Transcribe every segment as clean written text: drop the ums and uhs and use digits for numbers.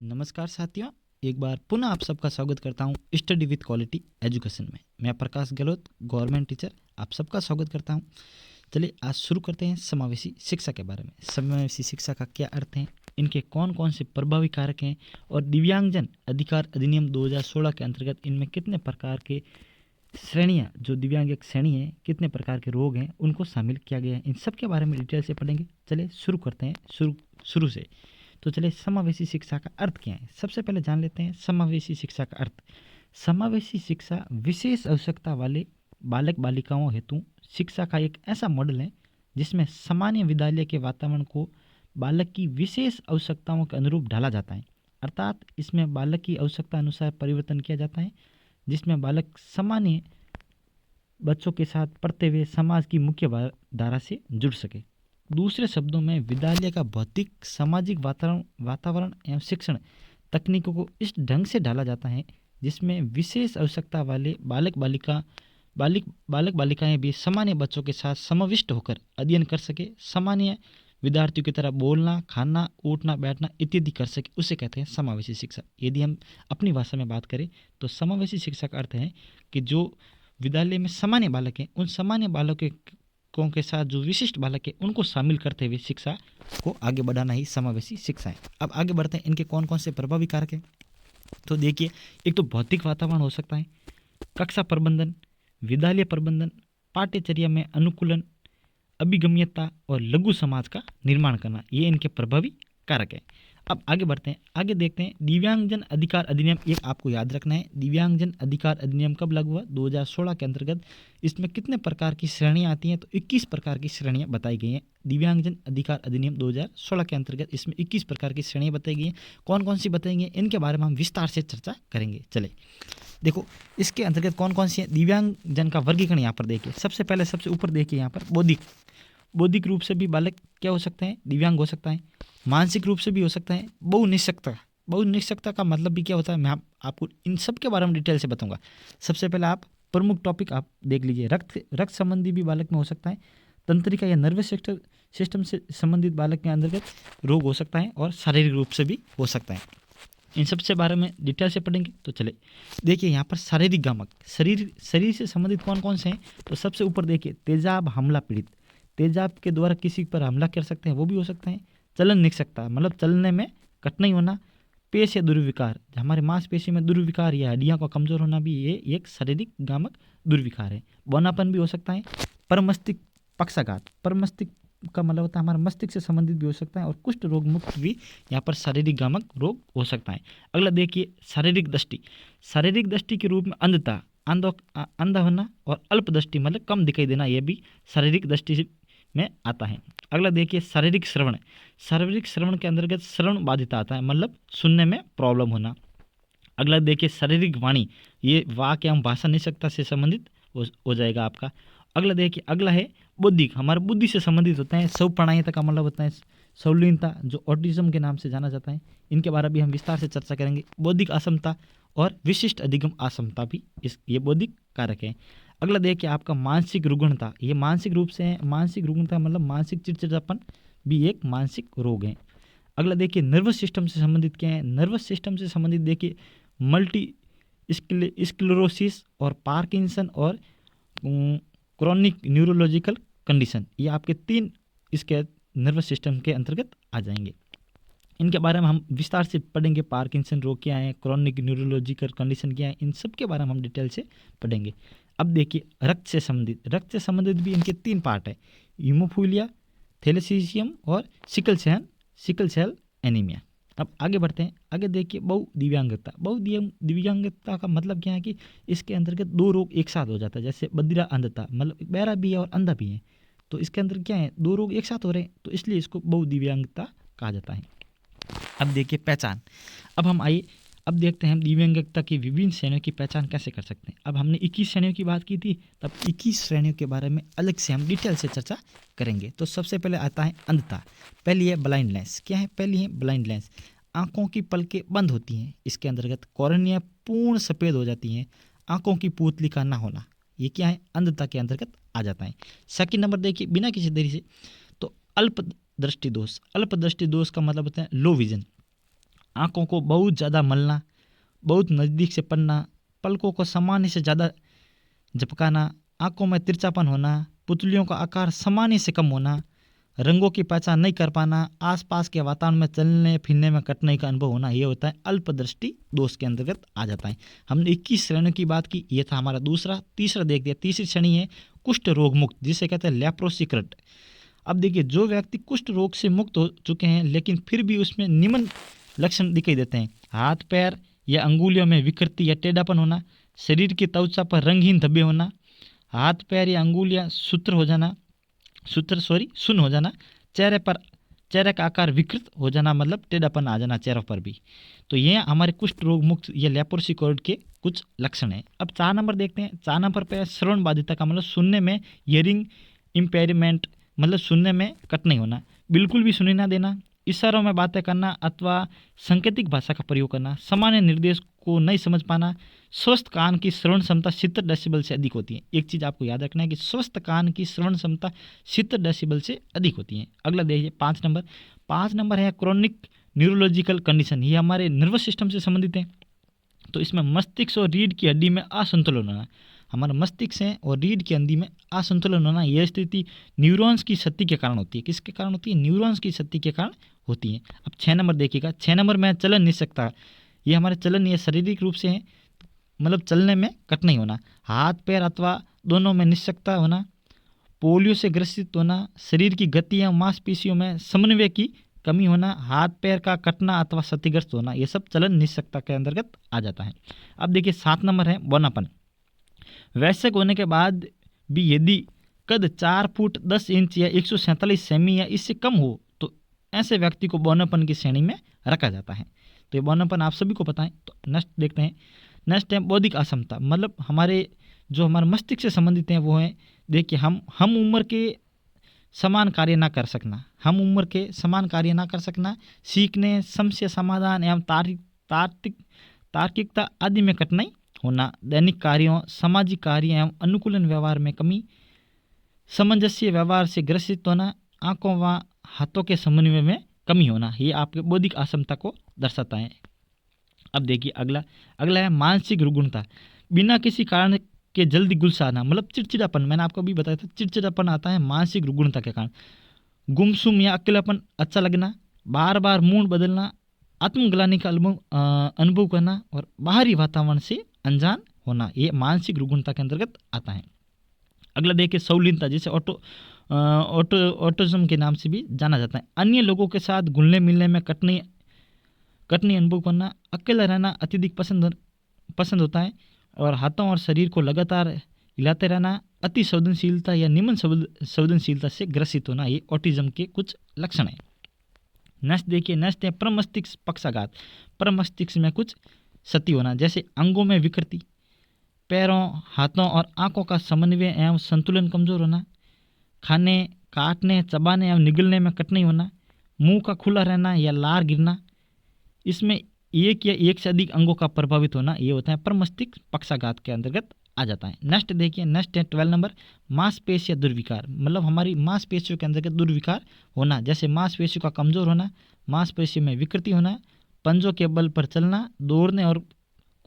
नमस्कार साथियों, एक बार पुनः आप सबका स्वागत करता हूं स्टडी विद क्वालिटी एजुकेशन में। मैं प्रकाश गहलोत, गवर्नमेंट टीचर, आप सबका स्वागत करता हूं। चलिए आज शुरू करते हैं समावेशी शिक्षा के बारे में। समावेशी शिक्षा का क्या अर्थ है, इनके कौन कौन से प्रभावी कारक हैं और दिव्यांगजन अधिकार अधिनियम 2016 के अंतर्गत इनमें कितने प्रकार के श्रेणियाँ, जो दिव्यांग एक श्रेणी है, कितने प्रकार के रोग हैं उनको शामिल किया गया है, इन सब के बारे में डिटेल से पढ़ेंगे। चलिए शुरू करते हैं शुरू से। तो चलिए समावेशी शिक्षा का अर्थ क्या है, सबसे पहले जान लेते हैं समावेशी शिक्षा का अर्थ। समावेशी शिक्षा विशेष आवश्यकता वाले बालक बालिकाओं हेतु शिक्षा का एक ऐसा मॉडल है जिसमें सामान्य विद्यालय के वातावरण को बालक की विशेष आवश्यकताओं के अनुरूप ढाला जाता है। अर्थात इसमें बालक की आवश्यकता अनुसार परिवर्तन किया जाता है, जिसमें बालक सामान्य बच्चों के साथ पढ़ते हुए समाज की मुख्य धारा से जुड़ सके। दूसरे शब्दों में विद्यालय का भौतिक सामाजिक वातावरण एवं शिक्षण तकनीकों को इस ढंग से ढाला जाता है जिसमें विशेष आवश्यकता वाले बालक बालिकाएं भी सामान्य बच्चों के साथ समाविष्ट होकर अध्ययन कर सके, सामान्य विद्यार्थियों की तरह बोलना, खाना, उठना, बैठना इत्यादि कर सके, उसे कहते हैं समावेशी शिक्षा। यदि हम अपनी भाषा में बात करें तो समावेशी शिक्षा का अर्थ है कि जो विद्यालय में सामान्य बालक हैं, उन सामान्य बालकों के साथ जो विशिष्ट बालक है उनको शामिल करते हुए शिक्षा को आगे बढ़ाना ही समावेशी शिक्षा है। अब आगे बढ़ते हैं, इनके कौन कौन से प्रभावी कारक हैं। तो देखिए, एक तो भौतिक वातावरण हो सकता है, कक्षा प्रबंधन, विद्यालय प्रबंधन, पाठ्यचर्या में अनुकूलन, अभिगम्यता और लघु समाज का निर्माण करना, ये इनके प्रभावी कारक है। अब आगे बढ़ते हैं, आगे देखते हैं दिव्यांगजन अधिकार अधिनियम। एक आपको याद रखना है, दिव्यांगजन अधिकार अधिनियम कब लागू हुआ? 2016 के अंतर्गत। इसमें कितने प्रकार की श्रेणियां आती हैं? तो 21 प्रकार की श्रेणियां बताई गई हैं। दिव्यांगजन अधिकार अधिनियम 2016 के अंतर्गत इसमें 21 प्रकार की श्रेणियां बताई गई हैं। कौन कौन सी बताई गई हैं, इनके बारे में हम विस्तार से चर्चा करेंगे। चले देखो, इसके अंतर्गत कौन कौन सी है दिव्यांगजन का वर्गीकरण। यहाँ पर देखिए, सबसे पहले सबसे ऊपर देखिए, यहाँ पर बौद्धिक रूप से भी बालक क्या हो सकते हैं? दिव्यांग हो सकता है। मानसिक रूप से भी हो सकता है। बहुनिश्चकता का मतलब भी क्या होता है, मैं आपको इन सब के बारे में डिटेल से बताऊंगा। सबसे पहले आप प्रमुख टॉपिक आप देख लीजिए। रक्त संबंधी भी बालक में हो सकता है। तंत्रिका या नर्वस सिस्टम से संबंधित बालक के अंतर्गत रोग हो सकता है, और शारीरिक रूप से भी हो सकता है। इन सबसे बारे में डिटेल से पढ़ेंगे। तो चले देखिए, यहाँ पर शारीरिक गामक, शरीर से संबंधित कौन कौन से हैं। तो सबसे ऊपर देखिए, तेजाब हमला पीड़ित, तेजाब के द्वारा किसी पर हमला कर सकते हैं, वो भी हो सकता है। चलन नहीं सकता, मतलब चलने में कठिनाई होना। पेश या दुर्विकार, हमारे मांसपेशी में दुर्विकार या हड्डियां का कमजोर होना भी ये एक शारीरिक गामक दुर्विकार है। बौनापन भी हो सकता है। परमस्तिष्क पक्षाघात, परमस्तिष्क का मतलब होता है हमारा मस्तिष्क से संबंधित भी हो सकता है, और कुष्ठ रोग मुक्त भी यहाँ पर शारीरिक गामक रोग हो सकता है। अगला देखिए, शारीरिक दृष्टि के रूप में अंधता, अंधा होना, और अल्प दृष्टि मतलब कम दिखाई देना, यह भी शारीरिक दृष्टि में आता है। अगला देखिए, शारीरिक श्रवण के अंतर्गत श्रवण बाधिता आता है, मतलब सुनने में प्रॉब्लम होना। अगला देखिए, शारीरिक वाणी, ये वाक्य एवं भाषा निषेधता से संबंधित हो जाएगा आपका। अगला देखिए, अगला है बौद्धिक, हमारे बुद्धि से संबंधित होता है। स्वप्रणयता का मतलब होता है संलीनता, जो ऑटिज्म के नाम से जाना जाता है। इनके बारे में भी हम विस्तार से चर्चा करेंगे। बौद्धिक असमता और विशिष्ट अधिगम असमता भी ये बौद्धिक कारक है। अगला देखिए आपका मानसिक रुग्णता, ये मानसिक रूप से है। मानसिक रुग्णता मतलब मानसिक चिड़चिड़ापन भी एक मानसिक रोग है। अगला देखिए, नर्वस सिस्टम से संबंधित क्या है। नर्वस सिस्टम से संबंधित देखिए, मल्टी स्क्लेरोसिस और पार्किंसन और क्रॉनिक न्यूरोलॉजिकल कंडीशन, ये आपके 3 इसके नर्वस सिस्टम के अंतर्गत आ जाएंगे। इनके बारे में हम विस्तार से पढ़ेंगे। पार्किंसन रोग क्या है, क्रॉनिक न्यूरोलॉजिकल कंडीशन क्या है, इन सब के बारे में हम डिटेल से पढ़ेंगे। अब देखिए, रक्त से संबंधित भी इनके 3 पार्ट है, हीमोफीलिया, थैलेसीमिया और सिकल सेल एनीमिया। अब आगे बढ़ते हैं, आगे देखिए दिव्यांगता का मतलब क्या है कि इसके अंतर्गत 2 रोग एक साथ हो जाता है। जैसे बधिरा अंधता, मतलब बहरा भी है और अंधा भी है, तो इसके अंदर क्या है, 2 रोग एक साथ हो रहे हैं, तो इसलिए इसको बहुदिव्यांगता कहा जाता है। अब देखिए पहचान, अब देखते हैं हम दिव्यांगता की विभिन्न श्रेणियों की पहचान कैसे कर सकते हैं। अब हमने 21 श्रेणियों की बात की थी, तब 21 श्रेणियों के बारे में अलग से हम डिटेल से चर्चा करेंगे। तो सबसे पहले आता है अंधता। पहली है ब्लाइंडनेस। क्या है? पहली है ब्लाइंडनेस, आंखों की पलकें बंद होती हैं। इसके अंतर्गत कॉर्निया पूर्ण सफ़ेद हो जाती हैं। आंखों की पुतली का ना होना, ये क्या है? अंधता के अंतर्गत आ जाता है। सेकंड नंबर देखिए, बिना किसी देरी से, तो अल्प दृष्टि दोष का मतलब होता है लो विजन। आँखों को बहुत ज़्यादा मलना, बहुत नज़दीक से पढ़ना, पलकों को सामान्य से ज़्यादा झपकाना, आँखों में तिरछापन होना, पुतलियों का आकार सामान्य से कम होना, रंगों की पहचान नहीं कर पाना, आसपास के वातावरण में चलने फिरने में कठिनाई का अनुभव होना, ये होता है अल्पदृष्टि दोष के अंतर्गत आ जाता है। हमने 21 श्रेणियों की बात की, ये था हमारा दूसरा। तीसरा देख दिया, तीसरी श्रेणी है कुष्ठ रोग मुक्त, जिसे कहते हैं लेप्रोसिक्रेट। अब देखिए, जो व्यक्ति कुष्ठ रोग से मुक्त हो चुके हैं लेकिन फिर भी उसमें निम्न लक्षण दिखाई देते हैं: हाथ पैर या अंगुलियों में विकृति या टेढ़ापन होना, शरीर की त्वचा पर रंगहीन धब्बे होना, हाथ पैर या अंगुलियां सुन्न हो जाना, चेहरे का आकार विकृत हो जाना, मतलब टेढ़ापन आ जाना चेहरों पर भी। तो ये हमारे कुष्ठ रोग मुक्त या लेप्रोसिक्रेट के कुछ लक्षण हैं। अब 4 नंबर देखते हैं। 4 नंबर पे श्रवण बाधिता का मतलब सुनने में हियरिंग इम्पेयरमेंट, मतलब सुनने में कठिनाई होना, बिल्कुल भी सुनाई ना देना, इशारों में बातें करना अथवा सांकेतिक भाषा का प्रयोग करना, सामान्य निर्देश को नहीं समझ पाना। स्वस्थ कान की श्रवण क्षमता 70 डेसिबल से अधिक होती है। एक चीज़ आपको याद रखना है कि स्वस्थ कान की श्रवण क्षमता 70 डेसिबल से अधिक होती है। अगला देखिए 5 नंबर। 5 नंबर है क्रोनिक न्यूरोलॉजिकल कंडीशन, ये हमारे नर्वस सिस्टम से संबंधित है। तो इसमें मस्तिष्क और रीढ़ की हड्डी में असंतुलन होना, हमारा मस्तिष्क है और रीढ़ की हड्डी में असंतुलन होना, यह स्थिति न्यूरॉन्स की क्षति के कारण होती है। किसके कारण होती है? न्यूरॉन्स की क्षति के कारण होती है। अब 6 नंबर देखिएगा। 6 नंबर में चलन निषेकता, ये हमारे चलन ये शारीरिक रूप से है, मतलब चलने में कठिनाई होना, हाथ पैर अथवा दोनों में निषेकता होना, पोलियो से ग्रसित होना, शरीर की गति या मांसपेशियों में समन्वय की कमी होना, हाथ पैर का कटना अथवा क्षतिग्रस्त होना, ये सब चलन निषेकता के अंतर्गत आ जाता है। अब देखिए 7 नंबर है बौनापन। वयस्क होने के बाद भी यदि कद 4 फुट 10 इंच या 147 सेमी या इससे कम हो तो ऐसे व्यक्ति को बौनापन की श्रेणी में रखा जाता है। तो ये बौनापन आप सभी को पता है। तो नेक्स्ट देखते हैं। नेक्स्ट है बौद्धिक असमता, मतलब हमारे मस्तिष्क से संबंधित हैं वो है, देखिए हम उम्र के समान कार्य ना कर सकना, हम उम्र के समान कार्य ना कर सकना, सीखने, समस्या समाधान एवं तार्किकता आदि में कठिनाई होना, दैनिक कार्यों, सामाजिक कार्य एवं अनुकूलन व्यवहार में कमी, सामंजस्य व्यवहार से ग्रसित होना, आंखों व हाथों के समन्वय में कमी होना, ये आपके बौद्धिक असमता को दर्शाता है। अब देखिए अगला है मानसिक रुग्णता, बिना किसी कारण के जल्दी गुस्सा आना, मतलब चिड़चिड़ापन, मैंने आपको अभी बताया था चिड़चिड़ापन आता है मानसिक रुग्णता के कारण, गुमसुम या अकेलापन अच्छा लगना, बार बार मूड बदलना, आत्मग्लानि का अनुभव करना और बाहरी वातावरण से अनजान होना, ये मानसिक रुग्णता के अंतर्गत आता है। अगला देखिए संलीनता, जिसे ऑटिज्म के नाम से भी जाना जाता है, अन्य लोगों के साथ घुलने मिलने में कठिनाई अनुभव करना, अकेला रहना अत्यधिक पसंद होता है और हाथों और शरीर को लगातार हिलाते रहना, अति संवेदनशीलता या निम्न संवेदनशीलता से ग्रसित होना, ये ऑटिज्म के कुछ लक्षण हैं। नेक्स्ट देखिए, नेक्स्ट है प्रमस्तिष्क पक्षाघात। प्रमस्तिष्क में कुछ क्षति होना, जैसे अंगों में विकृति, पैरों, हाथों और आंखों का समन्वय एवं संतुलन कमजोर होना, खाने, काटने, चबाने एवं निगलने में कठिनाई होना, मुंह का खुला रहना या लार गिरना, इसमें एक या एक से अधिक अंगों का प्रभावित होना, ये होता है प्रमस्तिष्क पक्षाघात के अंतर्गत आ जाता है। नेक्स्ट देखिए, नेक्स्ट है 12 नंबर मांसपेशी दुर्विकार, मतलब हमारी मांसपेशियों के अंतर्गत दुर्विकार होना, जैसे मांसपेशियों का कमजोर होना, मांसपेशियों में विकृति होना, पंजों के बल पर चलना, दौड़ने और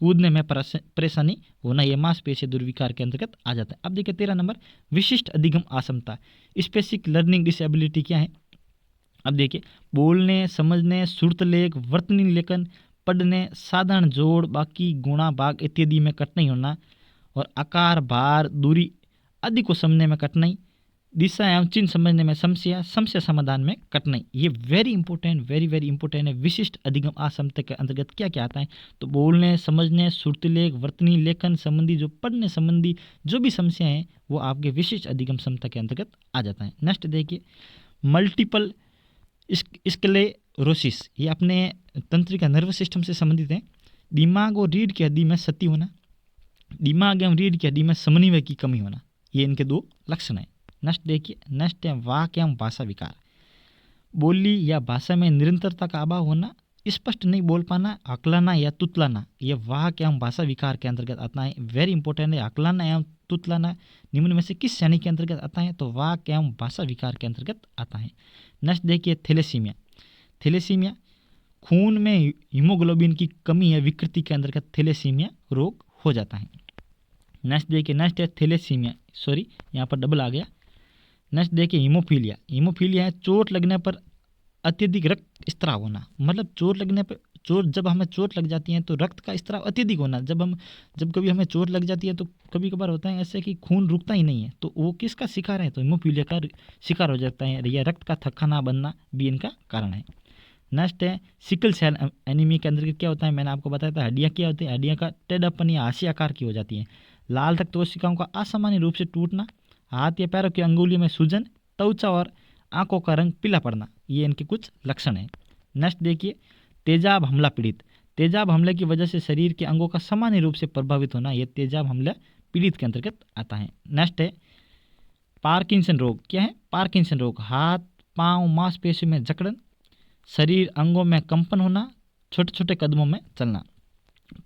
कूदने में परेशानी होना, ये मांसपेशी दुर्विकार के अंतर्गत आ जाता है। अब देखिए 13 नंबर विशिष्ट अधिगम असमता, स्पेसिफिक लर्निंग डिसेबिलिटी क्या है। अब देखिए बोलने, समझने, सुरतलेख, वर्तनी लेखन, पढ़ने, साधारण जोड़, बाकी गुणा भाग इत्यादि में कठिनाई होना और आकार, भार, दूरी आदि को समझने में कठिनाई, दिशा एवं चिन्ह समझने में समस्या समाधान में कठिनाई, ये वेरी इंपॉर्टेंट, वेरी इंपॉर्टेंट है। विशिष्ट अधिगम असमता के अंतर्गत क्या क्या आता है, तो बोलने, समझने, सुरतलेख, वर्तनी लेखन संबंधी जो पढ़ने संबंधी जो भी समस्या है वो आपके विशिष्ट अधिगम क्षमता के अंतर्गत आ जाता है। नेक्स्ट देखिए मल्टीपल स्क्लेरोसिस, ये अपने तंत्रिका नर्वस सिस्टम से संबंधित है। दिमाग और रीढ़ की हड्डी में क्षति होना, दिमाग एवं रीढ़ की हड्डी में समन्वय की कमी होना, ये इनके 2 लक्षण हैं। नेक्स्ट देखिए, नेक्स्ट है वाक एवं भाषा विकार, बोली या भाषा में निरंतरता का अभाव होना, स्पष्ट नहीं बोल पाना, हकलाना या तुतलाना, यह वाक एवं भाषा विकार के अंतर्गत आता है। वेरी इंपॉर्टेंट है, हकलाना एवं तुतलाना निम्न में से किस श्रेणी के अंतर्गत आता है, तो वाक एवं भाषा विकार के अंतर्गत आता है। नेक्स्ट देखिए थैलेसीमिया, थैलेसीमिया खून में हीमोग्लोबिन की कमी या विकृति के अंतर्गत थैलेसीमिया रोग हो जाता है। नेक्स्ट देखिए, नेक्स्ट है थैलेसीमिया, सॉरी यहाँ पर डबल आ गया। नेक्स्ट देखिए हीमोफीलिया। हीमोफीलिया है चोट लगने पर अत्यधिक रक्त स्त्राव होना, मतलब चोट लगने पर, जब हमें चोट लग जाती है तो रक्त का स्त्राव अत्यधिक होना। जब कभी हमें चोट लग जाती है तो कभी कभार होता है ऐसे कि खून रुकता ही नहीं है, तो वो किसका शिकार है, तो हीमोफीलिया का शिकार हो जाता है, या रक्त का थक्का ना बनना भी इनका कारण है। नेक्स्ट है सिकल सेल एनीमिया के अंदर क्या होता है, मैंने आपको बताया था, हड्डियाँ क्या होती है, हड्डियाँ का टेढ़ापन या हाशी आकार की हो जाती है। लाल रक्त कोशिकाओं का असामान्य रूप से टूटना, हाथ या पैरों की अंगुलियों में सूजन, त्वचा और आंखों का रंग पीला पड़ना, ये इनके कुछ लक्षण हैं। नेक्स्ट देखिए तेजाब हमला पीड़ित। तेजाब हमले की वजह से शरीर के अंगों का सामान्य रूप से प्रभावित होना, यह तेजाब हमला पीड़ित के अंतर्गत आता है। नेक्स्ट है पार्किंसन रोग। क्या है, पार्किंसन रोग, हाथ पांव मांसपेशियों में जकड़न, शरीर अंगों में कंपन होना, छोटे छोटे कदमों में चलना।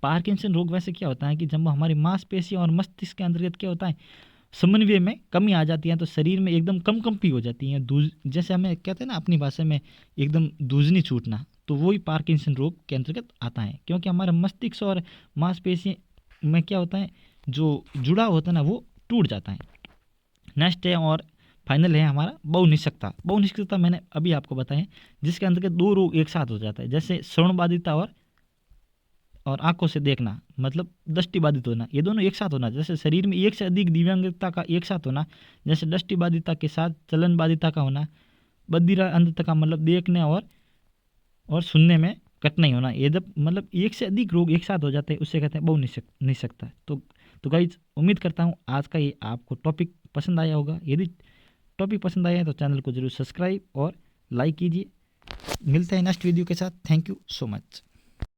पार्किंसन रोग वैसे क्या होता है कि जब हमारी मांसपेशियों और मस्तिष्क के अंतर्गत क्या होता है, समन्वय में कमी आ जाती है, तो शरीर में एकदम कंपी हो जाती है, जैसे हमें कहते हैं ना अपनी भाषा में एकदम दूजनी छूटना, तो वही पार्किंसन रोग के अंतर्गत आता है, क्योंकि हमारे मस्तिष्क और मांसपेशी में क्या होता है, जो जुड़ाव होता है ना वो टूट जाता है। नेक्स्ट है और फाइनल है हमारा बहुनिश्चकता। बहुनिश्चकता मैंने अभी आपको बताया, जिसके अंतर्गत दो रोग एक साथ हो जाता है, जैसे श्रवणबाधिता और आंखों से देखना, मतलब दृष्टिबाधित होना, ये दोनों एक साथ होना। जैसे शरीर में एक से अधिक दिव्यांगता का एक साथ होना, जैसे दृष्टिबाधिता के साथ चलनबाधिता का होना, बधिरा अंधता का मतलब देखने और सुनने में कठिनाई होना, ये जब मतलब एक से अधिक रोग एक साथ हो जाते हैं उससे कहते हैं बहुनिश्चकता। तो गाइज उम्मीद करता हूँ आज का ये आपको टॉपिक पसंद आया होगा। यदि टॉपिक पसंद आया है तो चैनल को जरूर सब्सक्राइब और लाइक कीजिए। मिलते हैं नेक्स्ट वीडियो के साथ। Thank you so much.